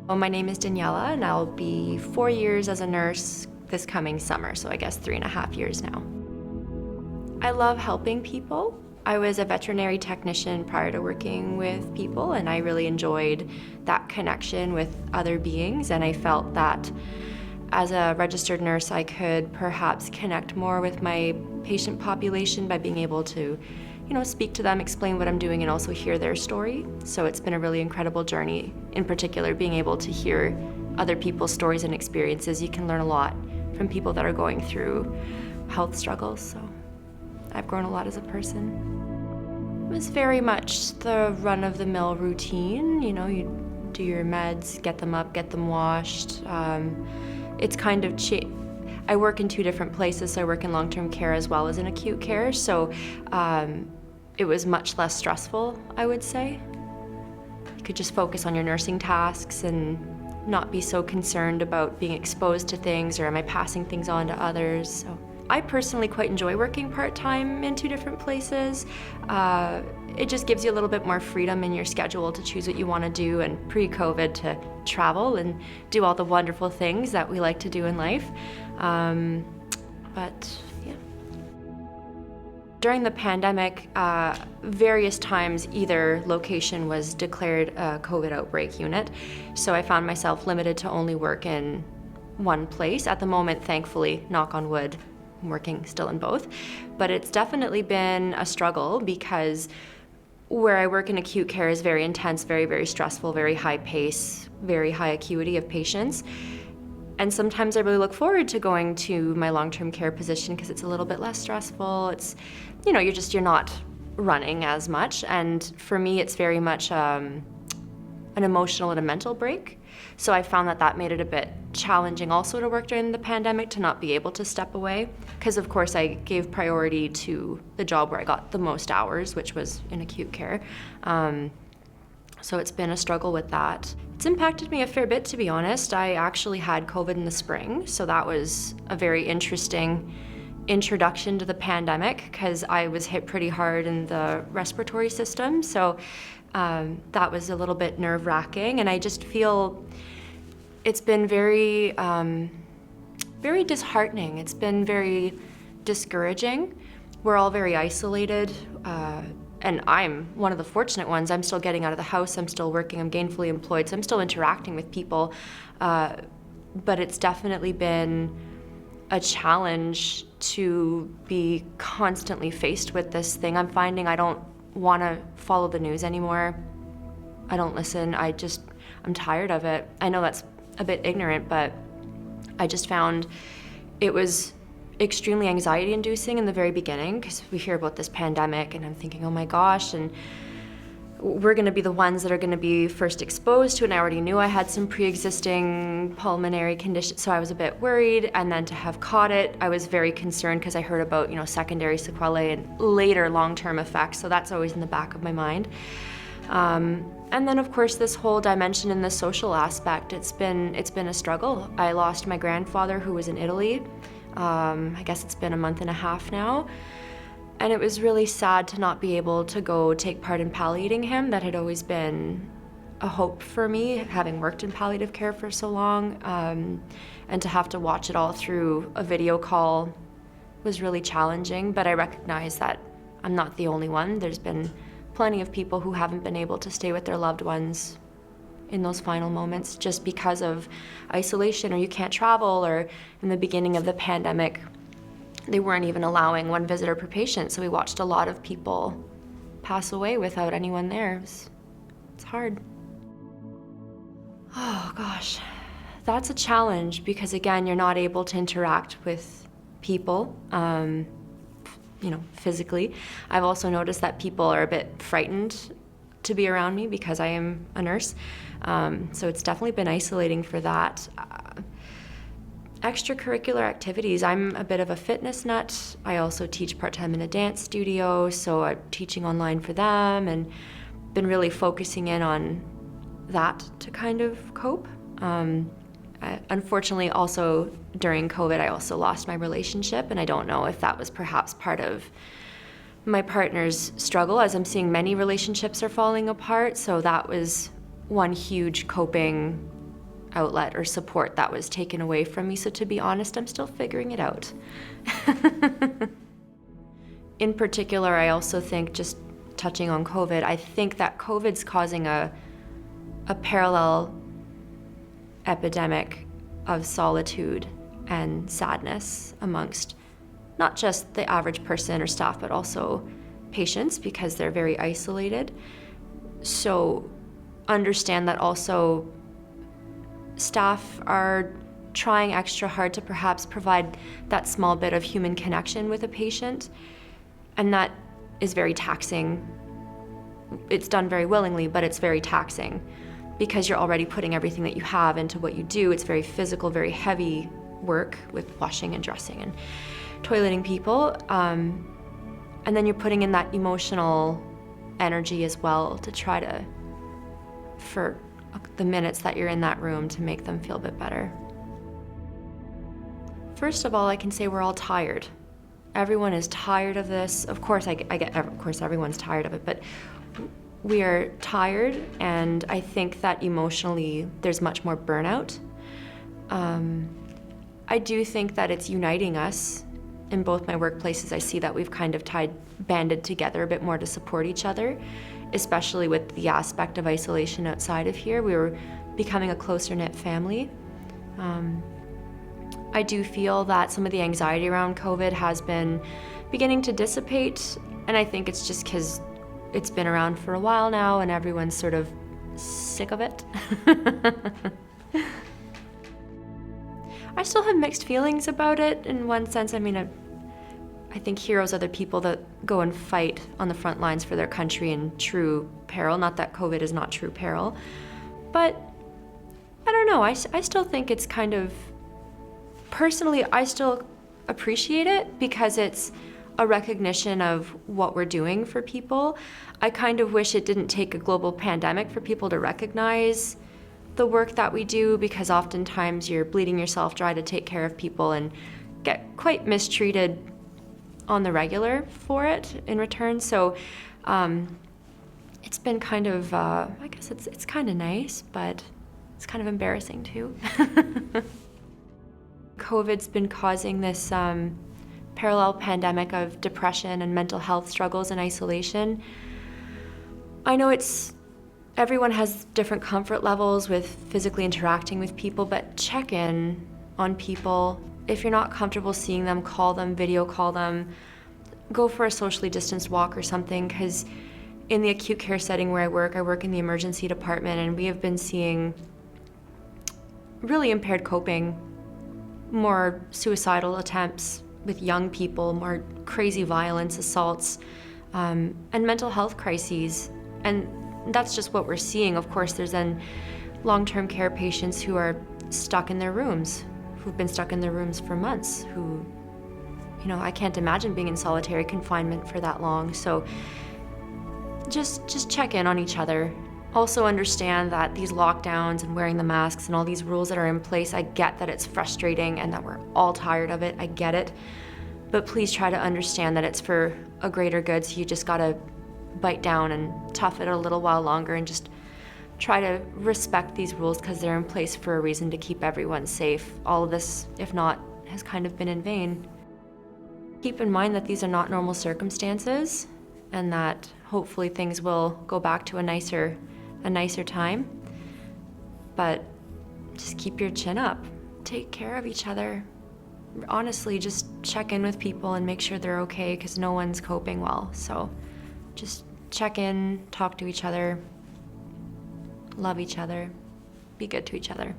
Well, my name is Daniella, and I'll be 4 years as a nurse this coming summer, so I guess 3.5 years now. I love helping people. I was a veterinary technician prior to working with people, and I really enjoyed that connection with other beings, and I felt that as a registered nurse, I could perhaps connect more with my patient population by being able to, speak to them, explain what I'm doing, and also hear their story. So it's been a really incredible journey, in particular, being able to hear other people's stories and experiences. You can learn a lot from people that are going through health struggles, so I've grown a lot as a person. It was very much the run-of-the-mill routine. You do your meds, get them up, get them washed. It's kind of I work in 2 different places, so I work in long-term care as well as in acute care, so it was much less stressful, I would say. You could just focus on your nursing tasks and not be so concerned about being exposed to things or am I passing things on to others. So I personally quite enjoy working part-time in 2 different places. It just gives you a little bit more freedom in your schedule to choose what you want to do, and pre-COVID to travel and do all the wonderful things that we like to do in life. But yeah. During the pandemic, various times either location was declared a COVID outbreak unit, so I found myself limited to only work in one place. At the moment, thankfully, knock on wood, I'm working still in both, but it's definitely been a struggle because where I work in acute care is very intense, very, very stressful, very high pace, very high acuity of patients. And sometimes I really look forward to going to my long-term care position because it's a little bit less stressful. It's, you're not running as much. And for me, it's very much an emotional and a mental break. So I found that made it a bit challenging also to work during the pandemic, to not be able to step away. Because of course I gave priority to the job where I got the most hours, which was in acute care. So it's been a struggle with that. It's impacted me a fair bit, to be honest. I actually had COVID in the spring, so that was a very interesting introduction to the pandemic because I was hit pretty hard in the respiratory system. So that was a little bit nerve-wracking, and I just feel it's been very, very disheartening. It's been very discouraging. We're all very isolated. And I'm one of the fortunate ones. I'm still getting out of the house, I'm still working, I'm gainfully employed, so I'm still interacting with people. But it's definitely been a challenge to be constantly faced with this thing. I'm finding I don't want to follow the news anymore. I don't listen, I'm tired of it. I know that's a bit ignorant, but I just found it was extremely anxiety-inducing in the very beginning because we hear about this pandemic and I'm thinking, oh my gosh, and we're going to be the ones that are going to be first exposed to it. And I already knew I had some pre-existing pulmonary conditions, so I was a bit worried. And then to have caught it, I was very concerned because I heard about, secondary sequelae and later long-term effects, so that's always in the back of my mind. And then of course this whole dimension in the social aspect, it's been a struggle. I lost my grandfather who was in Italy. I guess it's been a month and a half now. And it was really sad to not be able to go take part in palliating him. That had always been a hope for me, having worked in palliative care for so long. And to have to watch it all through a video call was really challenging, but I recognize that I'm not the only one. There's been plenty of people who haven't been able to stay with their loved ones in those final moments just because of isolation, or you can't travel, or in the beginning of the pandemic, they weren't even allowing 1 visitor per patient, so we watched a lot of people pass away without anyone there. It's hard. Oh gosh, that's a challenge because again, you're not able to interact with people, physically. I've also noticed that people are a bit frightened to be around me because I am a nurse. So it's definitely been isolating for that. Extracurricular activities, I'm a bit of a fitness nut. I also teach part-time in a dance studio, so I'm teaching online for them and been really focusing in on that to kind of cope. Unfortunately, also during COVID, I also lost my relationship, and I don't know if that was perhaps part of my partner's struggle, as I'm seeing many relationships are falling apart. So that was one huge coping outlet or support that was taken away from me. So to be honest, I'm still figuring it out. In particular, I also think, just touching on COVID, I think that COVID's causing a parallel epidemic of solitude and sadness amongst not just the average person or staff, but also patients, because they're very isolated. So understand that also staff are trying extra hard to perhaps provide that small bit of human connection with a patient, and that is very taxing. It's done very willingly, but it's very taxing because you're already putting everything that you have into what you do. It's very physical, very heavy work with washing and dressing and toileting people. And then you're putting in that emotional energy as well to try to, for the minutes that you're in that room, to make them feel a bit better. First of all, I can say we're all tired. Everyone is tired of this. Of course, of course everyone's tired of it, but we are tired, and I think that emotionally there's much more burnout. I do think that it's uniting us. In both my workplaces, I see that we've kind of banded together a bit more to support each other, especially with the aspect of isolation outside of here. We were becoming a closer-knit family. I do feel that some of the anxiety around COVID has been beginning to dissipate, and I think it's just because it's been around for a while now and everyone's sort of sick of it. I still have mixed feelings about it in one sense. I mean, I think heroes are the people that go and fight on the front lines for their country in true peril. Not that COVID is not true peril, but I don't know. I still think it's kind of, personally, I still appreciate it because it's a recognition of what we're doing for people. I kind of wish it didn't take a global pandemic for people to recognize the work that we do, because oftentimes you're bleeding yourself dry to take care of people and get quite mistreated on the regular for it in return. So it's been kind of, I guess it's kind of nice, but it's kind of embarrassing too. COVID's been causing this parallel pandemic of depression and mental health struggles and isolation. I know everyone has different comfort levels with physically interacting with people, but check in on people. If you're not comfortable seeing them, call them, video call them, go for a socially distanced walk or something, because in the acute care setting where I work in the emergency department, and we have been seeing really impaired coping, more suicidal attempts with young people, more crazy violence, assaults, and mental health crises. And that's just what we're seeing. Of course, there's then long-term care patients who are stuck in their rooms, who've been stuck in their rooms for months, who, I can't imagine being in solitary confinement for that long. So just check in on each other. Also understand that these lockdowns and wearing the masks and all these rules that are in place, I get that it's frustrating and that we're all tired of it. I get it. But please try to understand that it's for a greater good, so you just gotta bite down and tough it a little while longer and just try to respect these rules, because they're in place for a reason, to keep everyone safe. All of this, if not, has kind of been in vain. Keep in mind that these are not normal circumstances, and that hopefully things will go back to a nicer time. But just keep your chin up. Take care of each other. Honestly, just check in with people and make sure they're okay, because no one's coping well. So just check in, talk to each other, love each other, be good to each other.